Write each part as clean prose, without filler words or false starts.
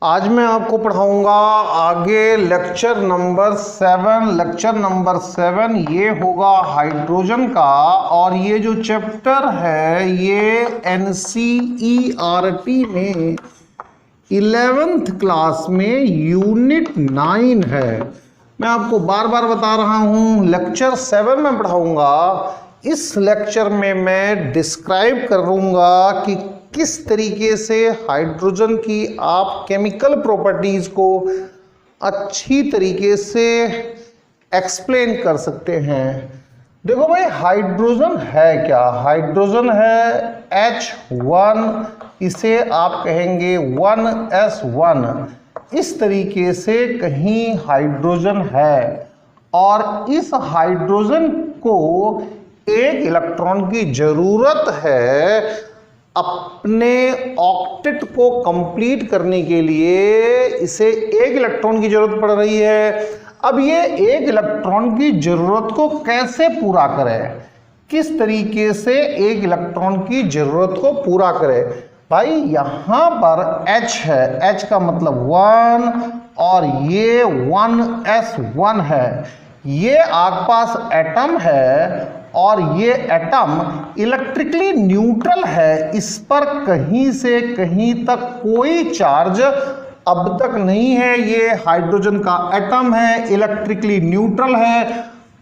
आज मैं आपको पढ़ाऊंगा आगे लेक्चर नंबर 7 ये होगा हाइड्रोजन का। और ये जो चैप्टर है ये NCERT में 11th क्लास में यूनिट 9 है। मैं आपको बार बार बता रहा हूँ लेक्चर 7 में पढ़ाऊंगा। इस लेक्चर में मैं डिस्क्राइब करूंगा कि किस तरीके से हाइड्रोजन की आप केमिकल प्रॉपर्टीज को अच्छी तरीके से एक्सप्लेन कर सकते हैं। देखो भाई, हाइड्रोजन है क्या? हाइड्रोजन है H1, इसे आप कहेंगे 1s1। इस तरीके से कहीं हाइड्रोजन है और इस हाइड्रोजन को एक इलेक्ट्रॉन की जरूरत है अपने ऑक्टेट को कंप्लीट करने के लिए। इसे एक इलेक्ट्रॉन की जरूरत पड़ रही है। अब ये एक इलेक्ट्रॉन की जरूरत को कैसे पूरा करे, किस तरीके से एक इलेक्ट्रॉन की जरूरत को पूरा करे? भाई यहाँ पर H है, H का मतलब 1 और ये 1s1 है। ये आसपास एटम है और ये एटम इलेक्ट्रिकली न्यूट्रल है। इस पर कहीं से कहीं तक कोई चार्ज अब तक नहीं है। ये हाइड्रोजन का एटम है, इलेक्ट्रिकली न्यूट्रल है।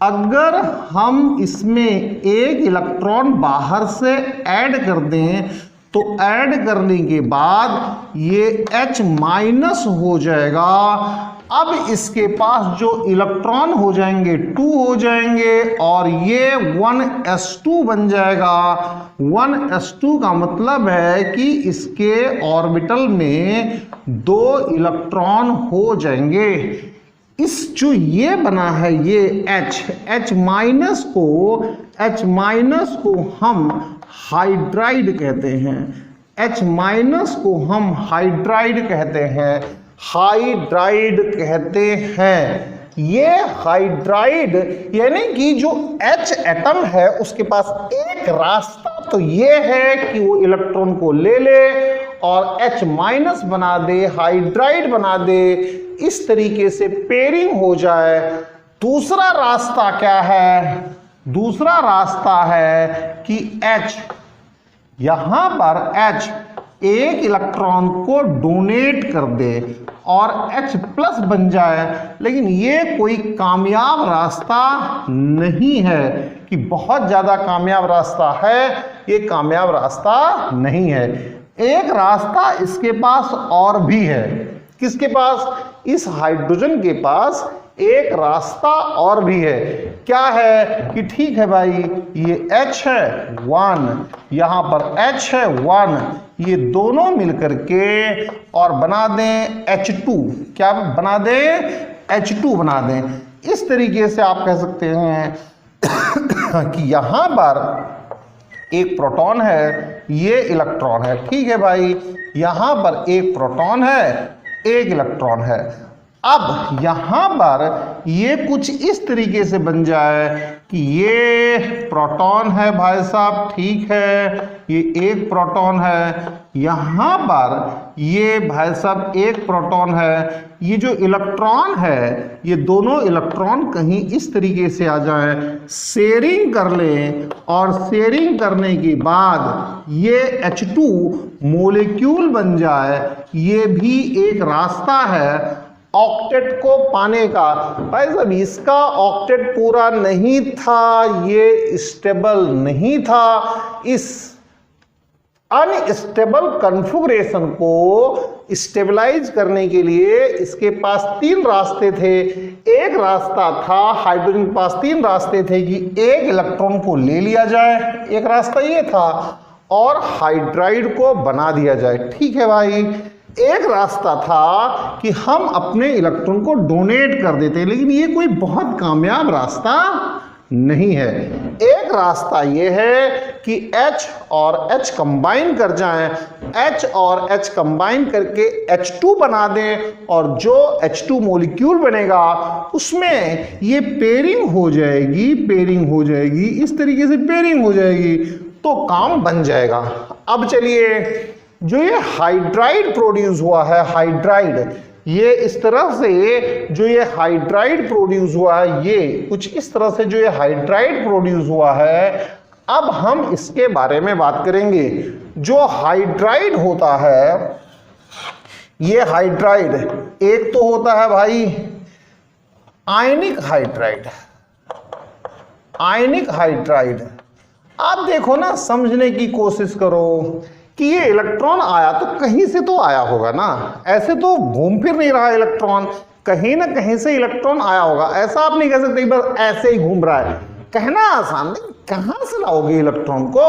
अगर हम इसमें एक इलेक्ट्रॉन बाहर से ऐड कर दें तो ऐड करने के बाद ये H- हो जाएगा। अब इसके पास जो इलेक्ट्रॉन हो जाएंगे 2 हो जाएंगे और ये 1s2 बन जाएगा। 1s2 का मतलब है कि इसके ऑर्बिटल में 2 इलेक्ट्रॉन हो जाएंगे। इस जो ये बना है ये H- को हम हाइड्राइड कहते हैं। H- को हम हाइड्राइड कहते हैं। हाइड्राइड कहते हैं। ये हाइड्राइड यानी कि जो H एटम है उसके पास एक रास्ता तो ये है कि वो इलेक्ट्रॉन को ले ले और H- बना दे, हाइड्राइड बना दे, इस तरीके से पेयरिंग हो जाए। दूसरा रास्ता क्या है? दूसरा रास्ता है कि H, यहां पर H एक इलेक्ट्रॉन को डोनेट कर दे और H+ बन जाए। लेकिन ये कोई कामयाब रास्ता नहीं है कि बहुत ज़्यादा कामयाब रास्ता है, ये कामयाब रास्ता नहीं है। एक रास्ता इसके पास और भी है। किसके पास? इस हाइड्रोजन के पास एक रास्ता और भी है। क्या है कि ठीक है भाई, ये H है 1, यहाँ पर H है 1, ये दोनों मिलकर के और बना दें H2। क्या बना दें? H2 बना दें। इस तरीके से आप कह सकते हैं कि यहाँ पर एक प्रोटॉन है, ये इलेक्ट्रॉन है। ठीक है भाई, यहाँ पर एक प्रोटॉन है, एक इलेक्ट्रॉन है। अब यहाँ पर ये कुछ इस तरीके से बन जाए कि ये प्रोटॉन है भाई साहब, ठीक है, ये एक प्रोटॉन है। यहाँ पर ये भाई साहब एक प्रोटॉन है। ये जो इलेक्ट्रॉन है, ये दोनों इलेक्ट्रॉन कहीं इस तरीके से आ जाए, शेयरिंग कर लें और शेयरिंग करने के बाद ये H2 मॉलिक्यूल बन जाए। ये भी एक रास्ता है ऑक्टेट को पाने का। भाई साहब, इसका ऑक्टेट पूरा नहीं था, ये स्टेबल नहीं था। इस अनस्टेबल कॉन्फ़िगरेशन को स्टेबलाइज करने के लिए इसके पास 3 रास्ते थे। एक रास्ता था, हाइड्रोजन के पास 3 रास्ते थे कि एक इलेक्ट्रॉन को ले लिया जाए, एक रास्ता ये था, और हाइड्राइड को बना दिया जाए। ठीक है भाई, एक रास्ता था कि हम अपने इलेक्ट्रॉन को डोनेट कर देते, लेकिन ये कोई बहुत कामयाब रास्ता नहीं है। एक रास्ता ये है कि H और H कंबाइन कर जाएं, H और H कंबाइन करके H2 बना दें और जो H2 मॉलिक्यूल बनेगा उसमें ये पेयरिंग हो जाएगी, इस तरीके से पेयरिंग हो जाएगी तो काम बन जाएगा। अब चलिए जो ये हाइड्राइड प्रोड्यूस हुआ है, हाइड्राइड, ये इस तरह से जो ये हाइड्राइड प्रोड्यूस हुआ है, ये कुछ इस तरह से जो ये हाइड्राइड प्रोड्यूस हुआ है, अब हम इसके बारे में बात करेंगे। जो हाइड्राइड होता है, ये हाइड्राइड एक तो होता है भाई आयनिक हाइड्राइड, आयनिक हाइड्राइड। आप देखो ना, समझने की कोशिश करो कि ये इलेक्ट्रॉन आया तो कहीं से तो आया होगा ना, ऐसे तो घूम फिर नहीं रहा इलेक्ट्रॉन, कहीं ना कहीं से इलेक्ट्रॉन आया होगा। ऐसा आप नहीं कह सकते बस ऐसे ही घूम रहा है, कहना आसान नहीं। कहां से लाओगे इलेक्ट्रॉन को,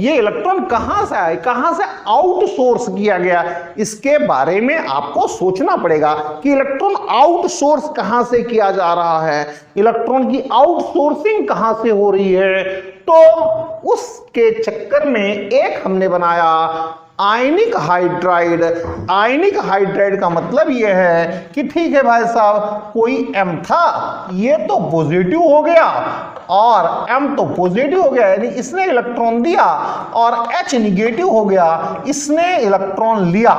ये इलेक्ट्रॉन कहां से आए, कहां से आउटसोर्स किया गया, इसके बारे में आपको सोचना पड़ेगा कि इलेक्ट्रॉन आउटसोर्स कहां से किया जा रहा है, इलेक्ट्रॉन की आउटसोर्सिंग कहां से हो रही है। तो उसके चक्कर में एक हमने बनाया आयनिक हाइड्राइड। आयनिक हाइड्राइड का मतलब यह है कि ठीक है भाई साहब, कोई M था, ये तो पॉजिटिव हो गया और M तो पॉजिटिव हो गया, यानी इसने इलेक्ट्रॉन दिया, और H निगेटिव हो गया, इसने इलेक्ट्रॉन लिया।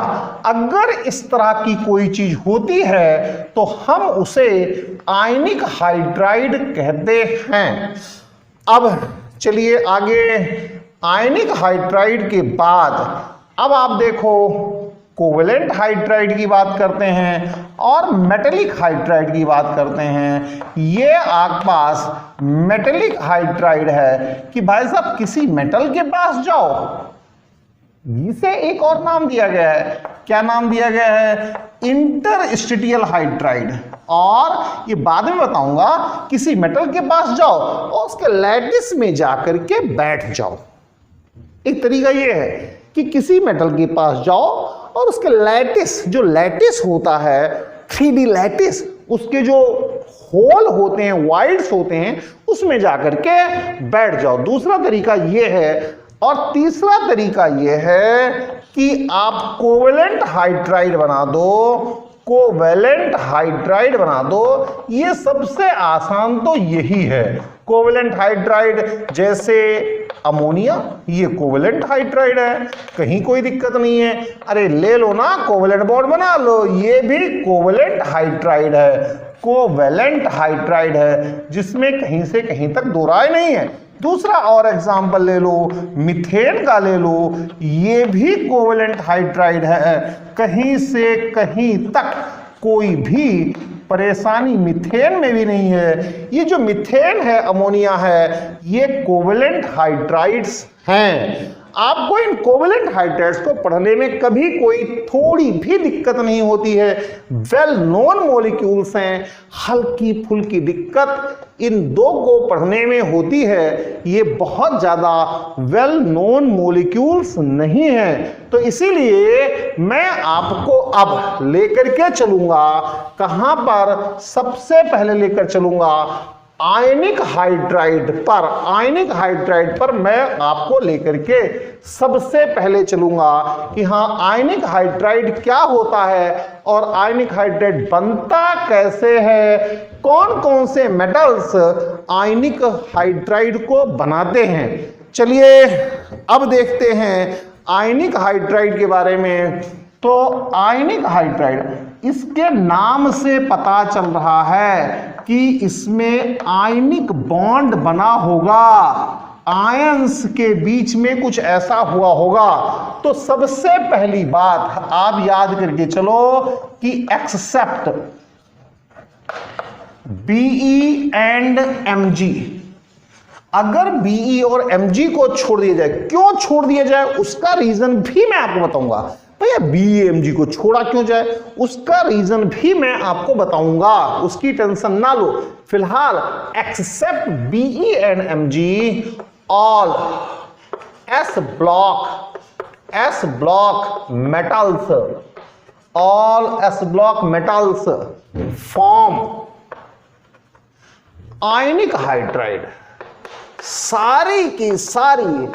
अगर इस तरह की कोई चीज होती है तो हम उसे आयनिक हाइड्राइड कहते हैं। अब चलिए आगे, आयनिक हाइड्राइड के बाद अब आप देखो कोवेलेंट हाइड्राइड की बात करते हैं और मेटेलिक हाइड्राइड की बात करते हैं। ये आपके पास मेटेलिक हाइड्राइड है कि भाई साहब किसी मेटल के पास जाओ, इसे एक और नाम दिया गया है। क्या नाम दिया गया है? Interstitial hydride. और ये बाद में बताऊंगा, किसी मेटल के पास जाओ और उसके लैटिस में जाकर के बैठ जाओ। एक तरीका ये है कि किसी मेटल के पास जाओ और उसके लैटिस, जो लैटिस होता है 3D लैटिस, उसके जो होल होते हैं, वाइड्स होते हैं, उसमें जाकर के बैठ जाओ। दूसरा तरीका ये है। और तीसरा तरीका ये है कि आप कोवेलेंट हाइड्राइड बना दो, कोवेलेंट हाइड्राइड बना दो। ये सबसे आसान तो यही है। कोवेलेंट हाइड्राइड जैसे अमोनिया, ये कोवेलेंट हाइड्राइड है, कहीं कोई दिक्कत नहीं है। अरे ले लो ना, कोवेलेंट बॉन्ड बना लो, ये भी कोवेलेंट हाइड्राइड है, कोवेलेंट हाइड्राइड है, जिसमें कहीं से कहीं तक दो राय नहीं है। दूसरा और एग्जांपल ले लो, मीथेन का ले लो, ये भी कोवेलेंट हाइड्राइड है, कहीं से कहीं तक कोई भी परेशानी मीथेन में भी नहीं है। ये जो मीथेन है, अमोनिया है, ये कोवेलेंट हाइड्राइड्स हैं। आपको इन कोवेलेंट हाइड्राइड्स को पढ़ने में कभी कोई थोड़ी भी दिक्कत नहीं होती है। वेल नोन मॉलिक्यूल्स हैं। हल्की फुल्की दिक्कत इन दो को पढ़ने में होती है, ये बहुत ज़्यादा वेल नोन मॉलिक्यूल्स नहीं है। तो इसीलिए मैं आपको अब लेकर के चलूंगा कहां पर, सबसे पहले लेकर चलूंगा आयनिक हाइड्राइड पर। आयनिक हाइड्राइड पर मैं आपको लेकर के सबसे पहले चलूंगा कि हाँ, आयनिक हाइड्राइड क्या होता है और आयनिक हाइड्राइड बनता कैसे है, कौन कौन से मेटल्स आयनिक हाइड्राइड को बनाते हैं। चलिए अब देखते हैं आयनिक हाइड्राइड के बारे में। तो आयनिक हाइड्राइड, इसके नाम से पता चल रहा है कि इसमें आयनिक बॉन्ड बना होगा, आयंस के बीच में कुछ ऐसा हुआ होगा। तो सबसे पहली बात आप याद करके चलो कि एक्सेप्ट Be एंड Mg, अगर Be और Mg को छोड़ दिया जाए, क्यों छोड़ दिया जाए उसका रीजन भी मैं आपको बताऊंगा। भैया Be Mg को छोड़ा क्यों जाए, उसका रीजन भी मैं आपको बताऊंगा, उसकी टेंशन ना लो। फिलहाल except Be and Mg all S block metals, all S block metals form ionic hydride. सारी की सारी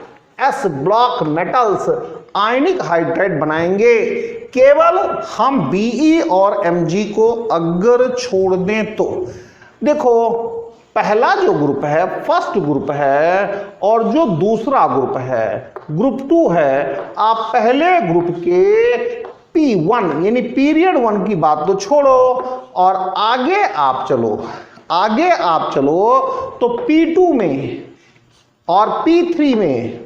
S block metals ionic hydride बनाएंगे। केवल हम Be और Mg को अगर छोड़ दें तो। देखो पहला जो ग्रुप है फर्स्ट ग्रुप है और जो दूसरा ग्रुप है ग्रुप 2 है, आप पहले ग्रुप के P1 यानी पीरियड 1 की बात तो छोड़ो और आगे आप चलो तो P2 में और P3 में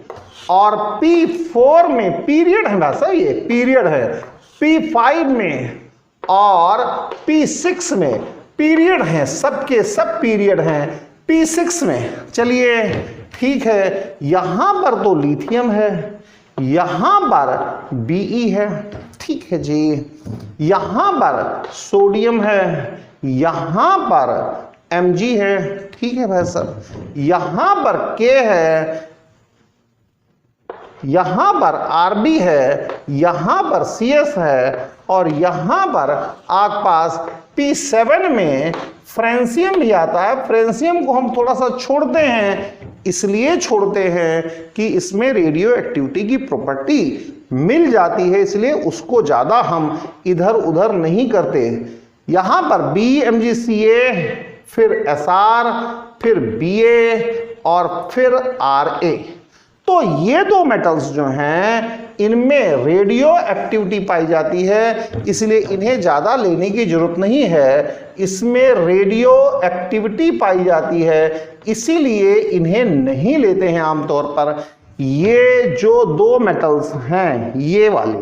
और P4 में पीरियड है ना सर, ये पीरियड है, P5 में और P6 में पीरियड हैं, सबके सब पीरियड हैं P6 में। चलिए ठीक है, यहां पर तो लिथियम है, यहां पर Be है, ठीक है जी, यहां पर सोडियम है, यहां पर Mg है, ठीक है भाई साहब, यहां पर K है, यहां पर Rb है, यहां पर CS है और यहां पर आपके पास P7 में फ्रेंसियम भी आता है। फ्रेंसियम को हम थोड़ा सा छोड़ते हैं, इसलिए छोड़ते हैं कि इसमें रेडियो एक्टिविटी की प्रॉपर्टी मिल जाती है, इसलिए उसको ज़्यादा हम इधर उधर नहीं करते। यहाँ पर BMgCa, फिर Sr, फिर Ba और फिर Ra। तो ये दो मेटल्स जो हैं इनमें रेडियो एक्टिविटी पाई जाती है, इसलिए इन्हें ज़्यादा लेने की जरूरत नहीं है। इसमें रेडियो एक्टिविटी पाई जाती है, इसीलिए इन्हें नहीं लेते हैं आमतौर पर। ये जो दो मेटल्स हैं ये वाले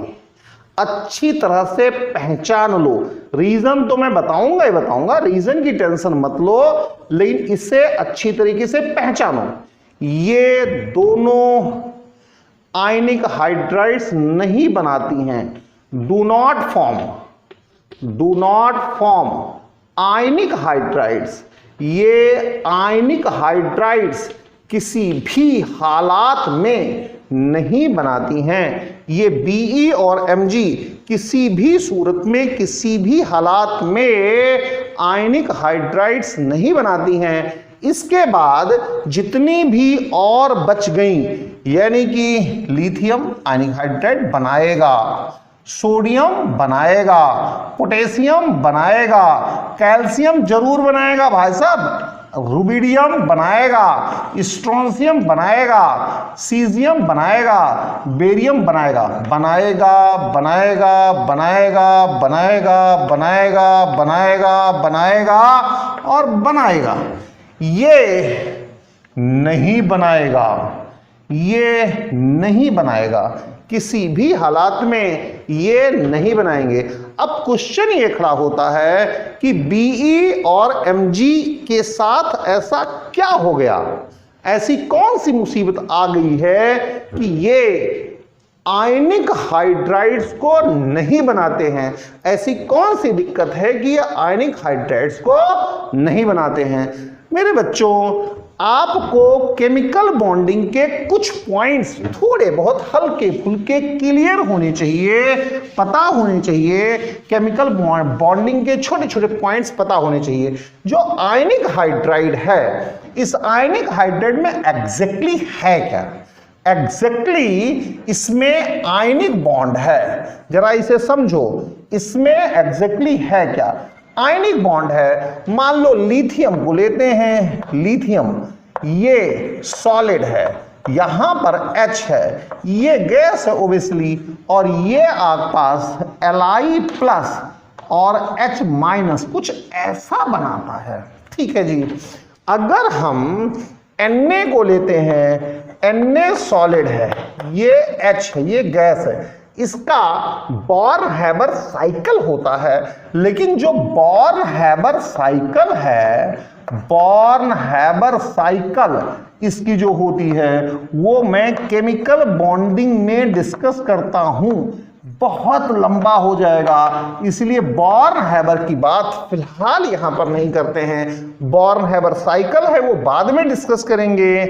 अच्छी तरह से पहचान लो। रीजन तो मैं बताऊंगा ही बताऊंगा, रीजन की टेंशन मत लो, लेकिन इसे अच्छी तरीके से पहचानो। ये दोनों आयनिक हाइड्राइड्स नहीं बनाती हैं, do not form ionic hydrides. ये आयनिक हाइड्राइड्स किसी भी हालात में नहीं बनाती हैं। ये Be और Mg किसी भी सूरत में किसी भी हालात में आयनिक हाइड्राइड्स नहीं बनाती हैं। इसके बाद जितनी भी और बच गई, यानी कि लिथियम आयनिक हाइड्राइड बनाएगा, सोडियम बनाएगा, पोटेशियम बनाएगा, कैल्शियम जरूर बनाएगा भाई साहब, रुबिडियम बनाएगा, स्ट्रोंशियम बनाएगा, सीजियम बनाएगा, बेरियम बनाएगा, बनाएगा बनाएगा बनाएगा बनाएगा बनाएगा बनाएगा बनाएगा और बनाएगा। ये नहीं बनाएगा, ये नहीं बनाएगा, किसी भी हालात में ये नहीं बनाएंगे। अब क्वेश्चन ये खड़ा होता है कि Be और Mg के साथ ऐसा क्या हो गया, ऐसी कौन सी मुसीबत आ गई है कि ये आयनिक हाइड्राइड्स को नहीं बनाते हैं। ऐसी कौन सी दिक्कत है कि ये आयनिक हाइड्राइड्स को नहीं बनाते हैं। मेरे बच्चों, आपको केमिकल बॉन्डिंग के कुछ पॉइंट्स थोड़े बहुत हल्के फुल्के क्लियर होने चाहिए, पता होने चाहिए। केमिकल बॉन्डिंग के छोटे छोटे पॉइंट्स पता होने चाहिए। जो आयनिक हाइड्राइड है, इस आयनिक हाइड्राइड में एग्जैक्टली है क्या, एग्जैक्टली इसमें आयनिक बॉन्ड है, जरा इसे समझो। इसमें एग्जैक्टली है क्या, आयनिक बॉन्ड है। मान लो लिथियम को लेते हैं, लिथियम ये सॉलिड है, यहां पर H है, ये गैस है ओबियसली, और ये आपके पास Li+ और H- कुछ ऐसा बनाता है, ठीक है जी। अगर हम Na को लेते हैं, Na सॉलिड है, ये H है, ये गैस है, इसका बॉर्न-हैबर साइकिल होता है। लेकिन जो बॉर्न-हैबर साइकिल है, बॉर्न-हैबर साइकिल इसकी जो होती है वो मैं केमिकल बॉन्डिंग में डिस्कस करता हूं, बहुत लंबा हो जाएगा, इसलिए बॉर्न-हैबर की बात फिलहाल यहां पर नहीं करते हैं। बॉर्न-हैबर साइकिल है वो बाद में डिस्कस करेंगे।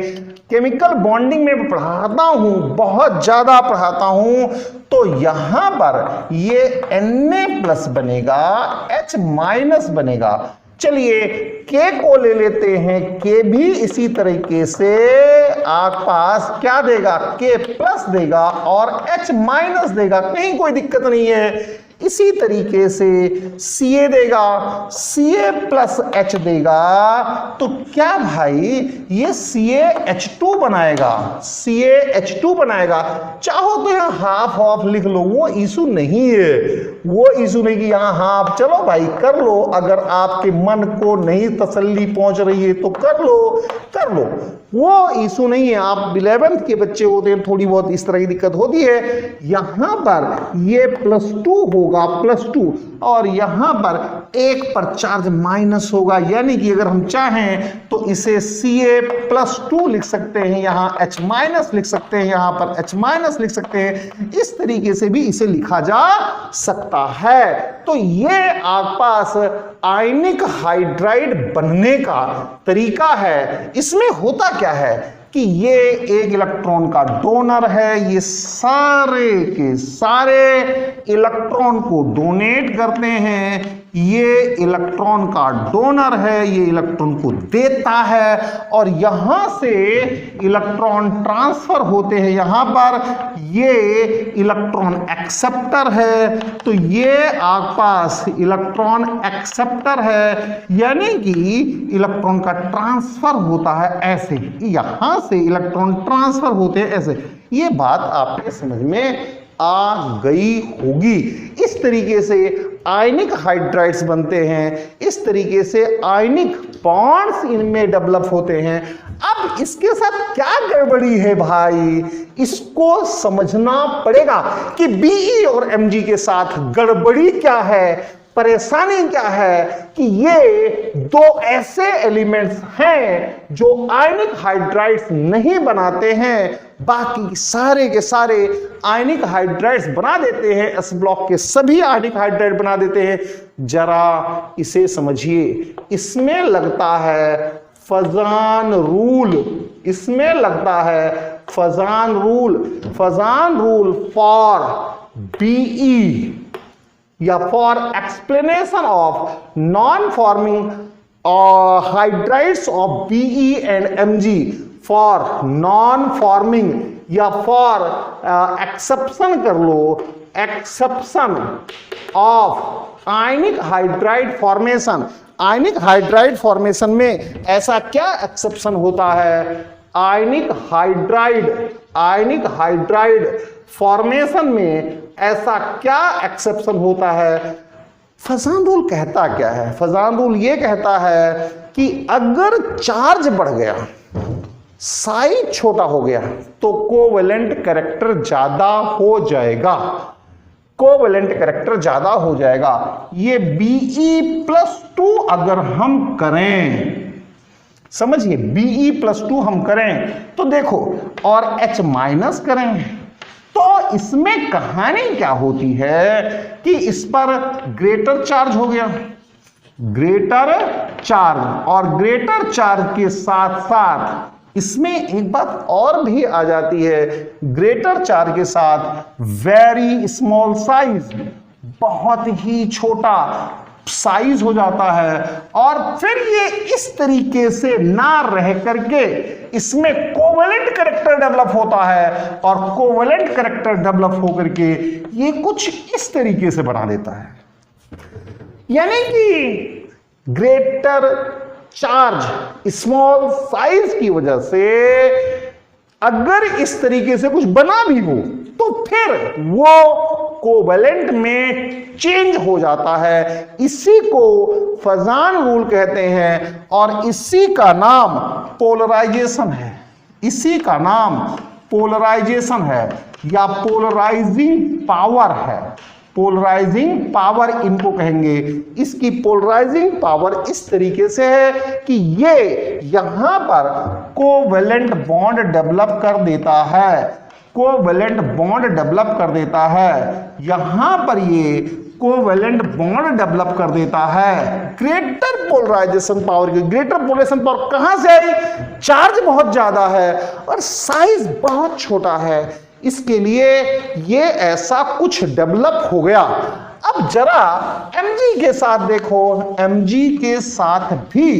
केमिकल बॉन्डिंग में पढ़ाता हूं, बहुत ज्यादा पढ़ाता हूं, तो यहां पर ये Na+ बनेगा, H- बनेगा। चलिए K को ले लेते हैं, K भी इसी तरीके से आपके पास क्या देगा, K+ देगा और H- देगा, कहीं कोई दिक्कत नहीं है। इसी तरीके से Ca देगा, Ca प्लस H देगा, तो क्या भाई ये CaH2 बनाएगा, CaH2 बनाएगा। चाहो तो यहाँ हाफ हाफ लिख लो, वो इशू नहीं है, वो इशू नहीं कि यहाँ हाफ, चलो भाई कर लो, अगर आपके मन को नहीं तसल्ली पहुंच रही है तो कर लो, वो इशू नहीं है। आप 11th के बच्चे होते हैं, थोड़ी बहुत इस तरह की दिक्कत होती है। यहां पर ये +2 होगा, +2, और यहां पर 1 पर चार्ज माइनस होगा, यानी कि अगर हम चाहें तो इसे Ca+2 लिख सकते हैं, यहां H- लिख सकते हैं, यहां पर H- लिख सकते हैं। इस तरीके से भी इसे लिखा जा सकता है। तो ये आपके पास आयनिक हाइड्राइड बनने का तरीका है। इसमें होता क्या है कि ये एक इलेक्ट्रॉन का डोनर है, ये सारे के सारे इलेक्ट्रॉन को डोनेट करते हैं, ये इलेक्ट्रॉन का डोनर है, ये इलेक्ट्रॉन को देता है, और यहां से इलेक्ट्रॉन ट्रांसफर होते हैं यहां पर, ये इलेक्ट्रॉन एक्सेप्टर है। तो ये आपके पास इलेक्ट्रॉन एक्सेप्टर है, यानी कि इलेक्ट्रॉन का ट्रांसफर होता है ऐसे, यहां से इलेक्ट्रॉन ट्रांसफर होते हैं ऐसे। ये बात आपके समझ में आ गई होगी। इस तरीके से आयनिक हाइड्राइड्स बनते हैं, इस तरीके से आयनिक बॉन्ड्स इनमें डेवलप होते हैं। अब इसके साथ क्या गड़बड़ी है भाई, इसको समझना पड़ेगा कि Be और Mg के साथ गड़बड़ी क्या है, परेशानी क्या है कि ये दो ऐसे एलिमेंट्स हैं जो आयनिक हाइड्राइड्स नहीं बनाते हैं, बाकी सारे के सारे आयनिक हाइड्राइड्स बना देते हैं, एस ब्लॉक के सभी आयनिक हाइड्राइड बना देते हैं। जरा इसे समझिए, इसमें लगता है फजान रूल, इसमें लगता है फजान रूल फॉर Be या for explanation of non forming hydrides of Be and Mg, for non forming या फॉर एक्सेप्शन कर लो, exception of ionic hydride formation. Ionic hydride formation में ऐसा क्या एक्सेप्शन होता है, आयनिक हाइड्राइड फॉर्मेशन में ऐसा क्या एक्सेप्शन होता है। फजान रूल कहता क्या है, फजान रूल ये कहता है कि अगर चार्ज बढ़ गया, साइज छोटा हो गया, तो कोवेलेंट कैरेक्टर ज्यादा हो जाएगा, कोवेलेंट कैरेक्टर ज्यादा हो जाएगा। ये Be+2 अगर हम करें, समझिए Be+2 हम करें तो देखो, और H- करें तो इसमें कहानी क्या होती है कि इस पर ग्रेटर चार्ज हो गया, ग्रेटर चार्ज, और ग्रेटर चार्ज के साथ साथ इसमें एक बात और भी आ जाती है, ग्रेटर चार्ज के साथ वेरी स्मॉल साइज, बहुत ही छोटा साइज हो जाता है, और फिर ये इस तरीके से ना रह करके इसमें कोवेलेंट कैरेक्टर डेवलप होता है, और कोवेलेंट कैरेक्टर डेवलप होकर के ये कुछ इस तरीके से बना देता है। यानी कि ग्रेटर चार्ज स्मॉल साइज की वजह से अगर इस तरीके से कुछ बना भी हो तो फिर वो कोवेलेंट में चेंज हो जाता है। इसी को फजान रूल कहते हैं, और इसी का नाम पोलराइजेशन है, इसी का नाम पोलराइजेशन है या पोलराइजिंग पावर है, पोलराइजिंग पावर इनको कहेंगे। इसकी पोलराइजिंग पावर इस तरीके से है कि ये यहां पर कोवेलेंट बॉन्ड डेवलप कर देता है, कोवेलेंट बॉन्ड डेवलप कर देता है, यहां पर ये कोवेलेंट बॉन्ड डेवलप कर देता है। ग्रेटर पोलराइजेशन पावर की, ग्रेटर पोलराइजेशन पावर कहां से आई, चार्ज बहुत ज्यादा है और साइज बहुत छोटा है, इसके लिए ये ऐसा कुछ डेवलप हो गया। अब जरा Mg के साथ देखो, Mg के साथ भी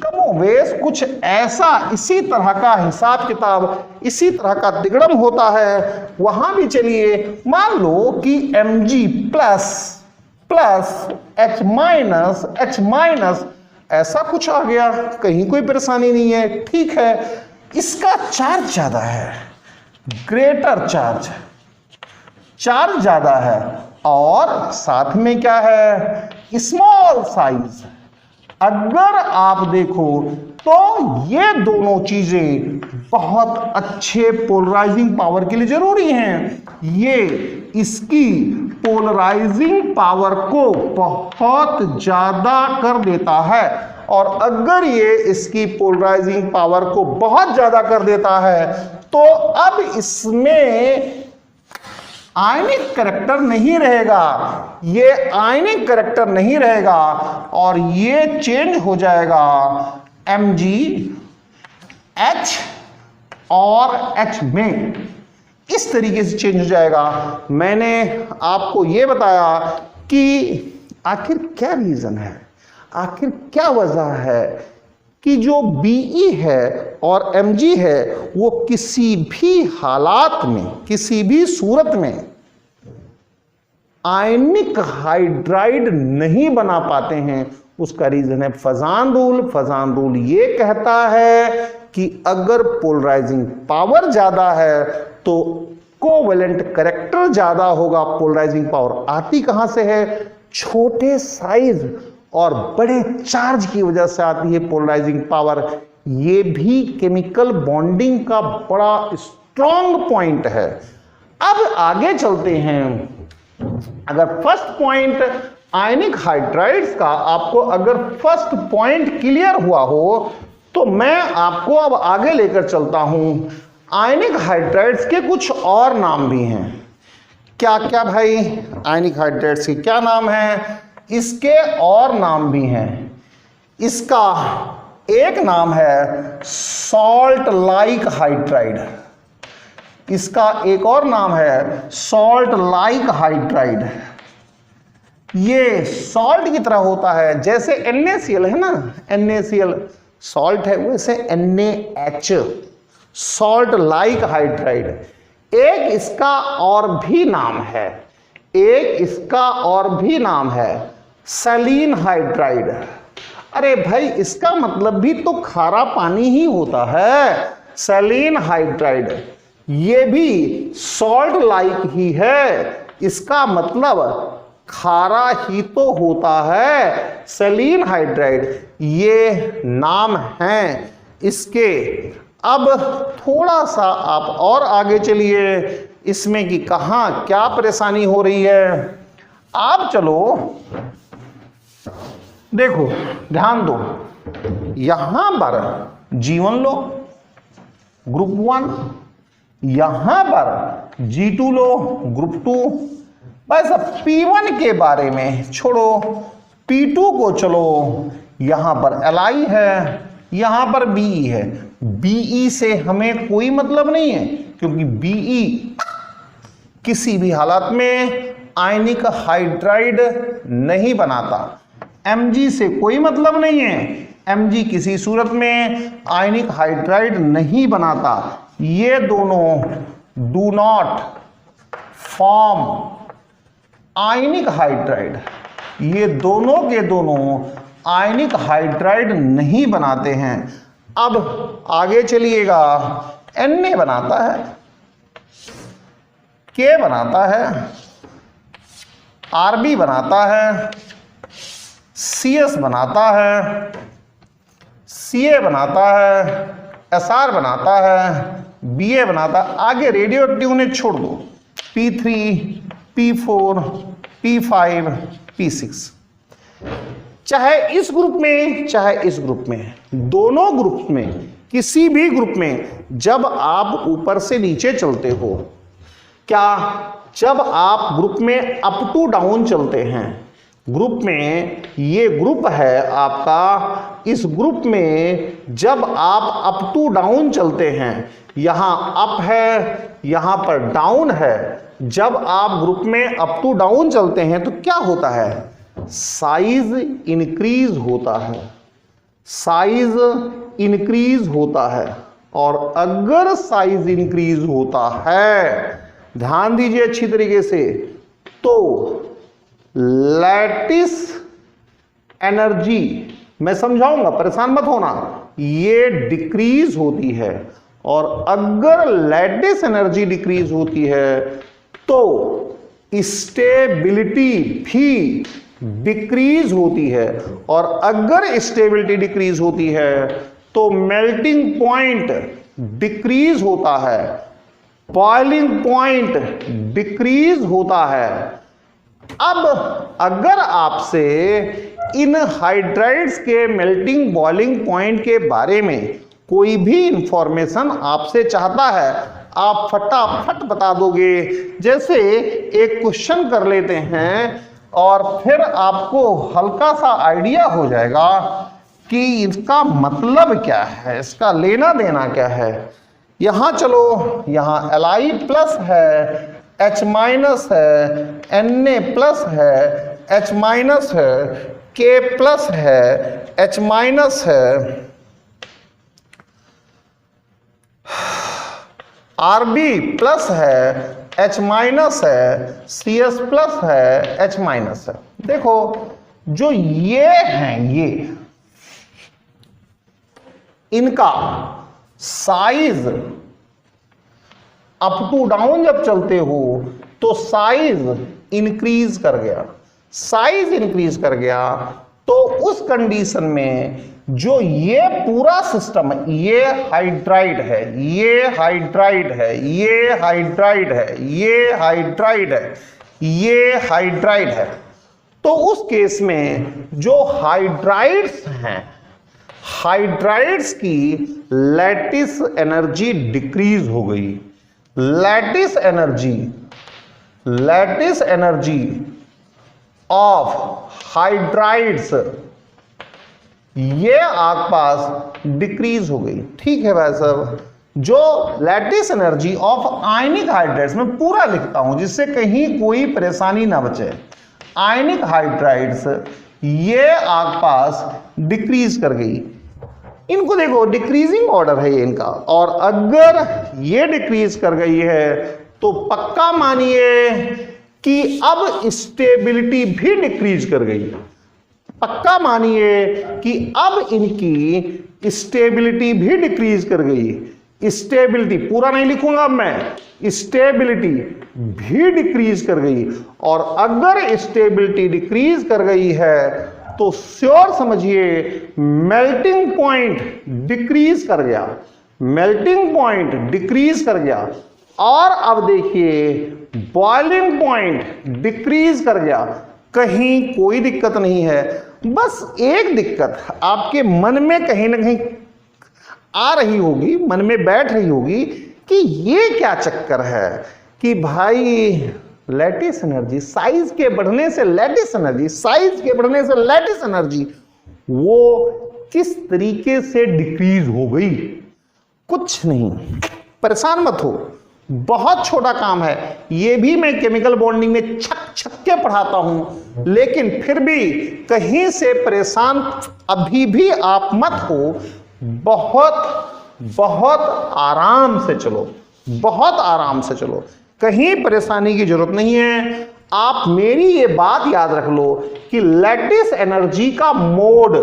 कमोवेश कुछ ऐसा इसी तरह का हिसाब किताब, इसी तरह का तिगड़म होता है। वहां भी चलिए मान लो कि Mg plus plus H minus ऐसा कुछ आ गया, कहीं कोई परेशानी नहीं है, ठीक है। इसका चार्ज ज्यादा है, ग्रेटर चार्ज ज्यादा है, और साथ में क्या है, स्मॉल साइज। अगर आप देखो तो ये दोनों चीजें बहुत अच्छे पोलराइजिंग पावर के लिए जरूरी हैं। ये इसकी पोलराइजिंग पावर को बहुत ज्यादा कर देता है, और अगर ये इसकी पोलराइजिंग पावर को बहुत ज्यादा कर देता है तो अब इसमें आयनिक करैक्टर नहीं रहेगा, ये आयनिक करैक्टर नहीं रहेगा, और ये चेंज हो जाएगा Mg H और H में, इस तरीके से चेंज हो जाएगा। मैंने आपको ये बताया कि आखिर क्या रीजन है, आखिर क्या वजह है कि जो Be है और Mg है वो किसी भी हालात में, किसी भी सूरत में आयनिक हाइड्राइड नहीं बना पाते हैं। उसका रीजन है फजान रूल। फजान रूल ये कहता है कि अगर पोलराइजिंग पावर ज्यादा है तो कोवेलेंट करैक्टर ज्यादा होगा। पोलराइजिंग पावर आती कहां से है, छोटे साइज और बड़े चार्ज की वजह से आती है पोलराइजिंग पावर। ये भी केमिकल बॉन्डिंग का बड़ा स्ट्रॉन्ग पॉइंट है। अब आगे चलते हैं। अगर फर्स्ट पॉइंट आयनिक हाइड्राइड्स का आपको अगर फर्स्ट पॉइंट क्लियर हुआ हो तो मैं आपको अब आगे लेकर चलता हूं। आयनिक हाइड्राइड्स के कुछ और नाम भी हैं। क्या क्या भाई, आयनिक हाइड्राइड्स के क्या नाम हैं? इसके और नाम भी हैं। इसका एक नाम है सॉल्ट लाइक हाइड्राइड, इसका एक और नाम है सॉल्ट लाइक हाइड्राइड। ये सॉल्ट की तरह होता है, जैसे NaCl है ना, NaCl सॉल्ट है, वैसे NaH सॉल्ट लाइक हाइड्राइड। एक इसका और भी नाम है, एक इसका और भी नाम है सैलीन हाइड्राइड। अरे भाई इसका मतलब भी तो खारा पानी ही होता है, सैलीन हाइड्राइड। ये भी सॉल्ट लाइक ही है, इसका मतलब खारा ही तो होता है, सैलीन हाइड्राइड। ये नाम हैं इसके। अब थोड़ा सा आप और आगे चलिए इसमें कि कहाँ क्या परेशानी हो रही है। आप चलो देखो, ध्यान दो, यहां पर G1 लो ग्रुप 1, यहां पर G2 लो ग्रुप 2। बस P1 के बारे में छोड़ो, P2 को चलो, यहां पर Li है, यहां पर Be है। Be से हमें कोई मतलब नहीं है क्योंकि Be किसी भी हालत में आयनिक हाइड्राइड नहीं बनाता। Mg से कोई मतलब नहीं है, Mg किसी सूरत में आयनिक हाइड्राइड नहीं बनाता। ये दोनों do not form ionic hydride, ये दोनों के दोनों आयनिक हाइड्राइड नहीं बनाते हैं। अब आगे चलिएगा, Na बनाता है, K बनाता है, Rb बनाता है, CS बनाता है, Ca बनाता है, Sr बनाता है, Ba बनाता है। आगे रेडियो एक्टिव ने छोड़ दो, P3, P4, P5, P6। चाहे इस ग्रुप में चाहे इस ग्रुप में, दोनों ग्रुप में, किसी भी ग्रुप में जब आप ऊपर से नीचे चलते हो, क्या जब आप ग्रुप में अप टू डाउन चलते हैं, ग्रुप में ये ग्रुप है आपका, इस ग्रुप में जब आप अप टू डाउन चलते हैं, यहां अप है यहां पर डाउन है, जब आप ग्रुप में अप टू डाउन चलते हैं तो क्या होता है, साइज इंक्रीज होता है, साइज इंक्रीज होता है। और अगर साइज इंक्रीज होता है, ध्यान दीजिए अच्छी तरीके से, तो लैटिस एनर्जी, मैं समझाऊंगा, परेशान मत होना, ये डिक्रीज होती है। और अगर लैटिस एनर्जी डिक्रीज होती है तो स्टेबिलिटी भी डिक्रीज होती है। और अगर स्टेबिलिटी डिक्रीज होती है तो मेल्टिंग पॉइंट डिक्रीज होता है, बॉइलिंग पॉइंट डिक्रीज होता है। अब अगर आपसे इन हाइड्राइड्स के मेल्टिंग बॉइलिंग पॉइंट के बारे में कोई भी इंफॉर्मेशन आपसे चाहता है, आप फटाफट बता दोगे। जैसे एक क्वेश्चन कर लेते हैं और फिर आपको हल्का सा आइडिया हो जाएगा कि इसका मतलब क्या है, इसका लेना देना क्या है। यहां चलो, यहां Li प्लस है, H माइनस है, Na प्लस है, H माइनस है, K प्लस है, H माइनस है, Rb प्लस है, H माइनस है, Cs प्लस है, H माइनस है। देखो जो ये हैं, ये इनका साइज अप टू डाउन जब चलते हो तो साइज इंक्रीज कर गया, साइज इंक्रीज कर गया। तो उस कंडीशन में जो ये पूरा सिस्टम है, ये हाइड्राइड है, ये हाइड्राइड है, ये हाइड्राइड है, ये हाइड्राइड है, ये हाइड्राइड है। तो उस केस में जो हाइड्राइड्स हैं, हाइड्राइड्स की लैटिस एनर्जी डिक्रीज हो गई। लैटिस एनर्जी ऑफ हाइड्राइड्स ये आपके पास डिक्रीज हो गई। ठीक है भाई साहब, जो lattice energy of ionic hydrides, मैं पूरा लिखता हूं जिससे कहीं कोई परेशानी ना बचे। आयनिक हाइड्राइड्स ये आपके पास डिक्रीज कर गई। इनको देखो, डिक्रीजिंग ऑर्डर है ये इनका, और अगर ये डिक्रीज कर गई है तो पक्का मानिए कि अब स्टेबिलिटी भी डिक्रीज कर गई। पक्का मानिए कि अब इनकी स्टेबिलिटी भी डिक्रीज कर गई। स्टेबिलिटी पूरा नहीं लिखूंगा अब मैं, स्टेबिलिटी भी डिक्रीज कर गई। और अगर स्टेबिलिटी डिक्रीज कर गई है तो श्योर समझिए मेल्टिंग पॉइंट डिक्रीज कर गया, मेल्टिंग पॉइंट डिक्रीज कर गया। और अब देखिए बॉइलिंग पॉइंट डिक्रीज कर गया। कहीं कोई दिक्कत नहीं है, बस एक दिक्कत आपके मन में कहीं ना कहीं आ रही होगी, मन में बैठ रही होगी कि ये क्या चक्कर है कि भाई लैटिस एनर्जी, साइज के बढ़ने से लैटिस एनर्जी, साइज के बढ़ने से लैटिस एनर्जी वो किस तरीके से डिक्रीज हो गई। कुछ नहीं, परेशान मत हो, बहुत छोटा काम है। ये भी मैं केमिकल बॉन्डिंग में छक के पढ़ाता हूं, लेकिन फिर भी कहीं से परेशान अभी भी आप मत हो। बहुत आराम से चलो, बहुत आराम से चलो, कहीं परेशानी की जरूरत नहीं है। आप मेरी ये बात याद रख लो कि लैटिस एनर्जी का मोड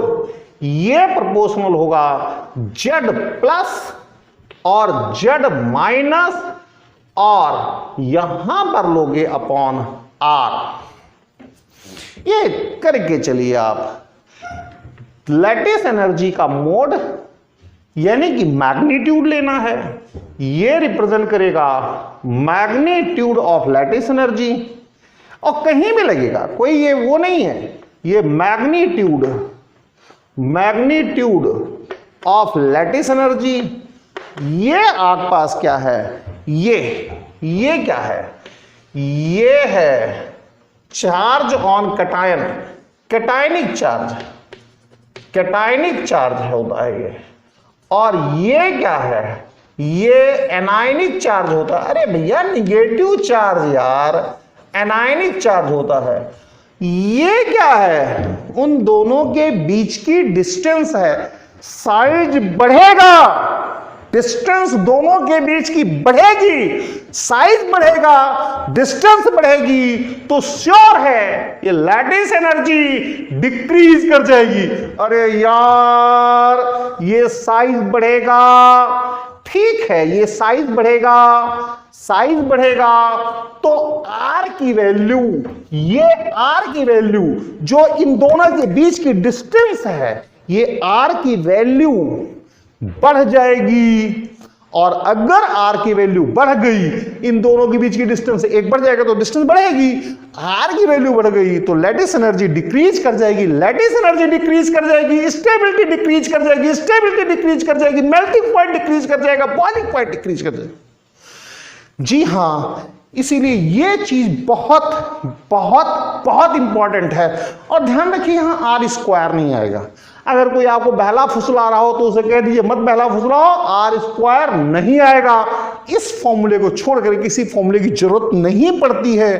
ये प्रोपोर्शनल होगा Z प्लस और Z माइनस, और यहां पर लोगे अपॉन R। ये करके चलिए आप। लैटिस एनर्जी का मोड यानी कि मैग्नीट्यूड लेना है, ये रिप्रेजेंट करेगा मैग्नीट्यूड ऑफ लैटिस एनर्जी। और कहीं भी लगेगा, कोई ये वो नहीं है, ये मैग्नीट्यूड ऑफ लैटिस एनर्जी। ये आपके पास क्या है, ये क्या है, ये है charge on cation, cationic charge होता है ये। और ये क्या है, ये एनायनिक चार्ज होता है। अरे भैया निगेटिव चार्ज यार, एनायनिक चार्ज होता है। ये क्या है, उन दोनों के बीच की डिस्टेंस है। साइज बढ़ेगा डिस्टेंस दोनों के बीच की बढ़ेगी, साइज बढ़ेगा, डिस्टेंस बढ़ेगी, तो श्योर है ये लैटिस एनर्जी डिक्रीज कर जाएगी। अरे यार ये साइज बढ़ेगा, ठीक है ये साइज बढ़ेगा, साइज बढ़ेगा तो आर की वैल्यू, ये आर की वैल्यू जो इन दोनों के बीच की डिस्टेंस है, ये आर की वैल्यू बढ़ जाएगी। और अगर आर की वैल्यू बढ़ गई, इन दोनों के बीच की डिस्टेंस एक बढ़ जाएगा तो डिस्टेंस बढ़ेगी, आर की वैल्यू बढ़ गई तो लैटिस एनर्जी डिक्रीज कर जाएगी, लैटिस एनर्जी डिक्रीज कर जाएगी, स्टेबिलिटी डिक्रीज कर जाएगी, स्टेबिलिटी डिक्रीज कर जाएगी, मेल्टिंग पॉइंट डिक्रीज कर जाएगा, बॉइलिंग पॉइंट डिक्रीज कर जाएगा। जी हां, इसीलिए ये चीज बहुत बहुत बहुत इंपॉर्टेंट है। और ध्यान रखिए यहां आर स्क्वायर नहीं आएगा। अगर कोई आपको बहला फुसला रहा हो तो उसे कह दीजिए मत बहला फुसलाओ, आर स्क्वायर नहीं आएगा। इस फॉर्मूले को छोड़कर किसी फॉर्मूले की जरूरत नहीं पड़ती है,